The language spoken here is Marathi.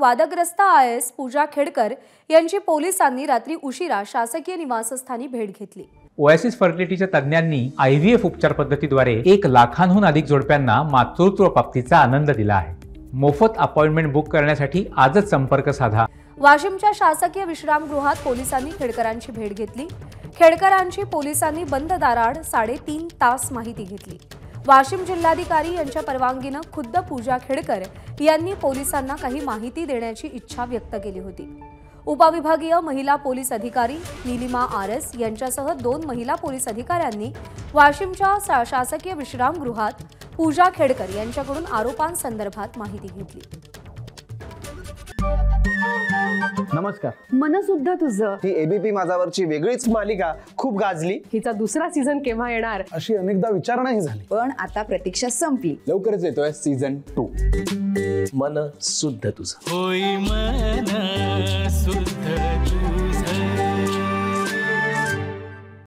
वादग्रस्त IAS पूजा खेडकर यांची पोलिसांनी रात्री उशिरा शासकीय निवासस्थानी भेट घेतली। ओएसिस फर्टिलिटीच्या तज्ञांनी IVF उपचार पद्धतीद्वारे 1 लाखांहून अधिक जोडप्यांना मातृत्व प्राप्तीचा आनंद दिला आहे। मोफत अपॉइंटमेंट बुक करण्यासाठी आजच संपर्क साधा। वाशिमच्या शासकीय विश्रामगृहात पोलिसांनी खेडकरांची भेट घेतली। खेडकरांची पोलिसांनी बंद दाराआड 3.5 तास माहिती घेतली। वाशिम जिल्हाधिकारी यांच्या परवानगीने खुद्द पूजा खेडकर यांनी पोलिसांना काही माहिती देण्याची इच्छा व्यक्त केली होती। उपविभागीय महिला पोलीस अधिकारी नीलिमा RS यांच्यासह 2 महिला पोलीस अधिकाऱ्यांनी वाशिमच्या शासकीय विश्रामगृहात पूजा खेडकर यांच्याकडून आरोपांसंदर्भात माहिती घेतली। नमस्कार। मनसुद्धा तुझं ही ABP माझावरची वेगळीच मालिका खूप गाजली। हिचा दुसरा सीझन केव्हा येणार अशी अनेकदा विचारणा झाली, पण आता प्रतीक्षा संपली। लवकरच येतोय सीझन 2। मनसुद्धा तुझं।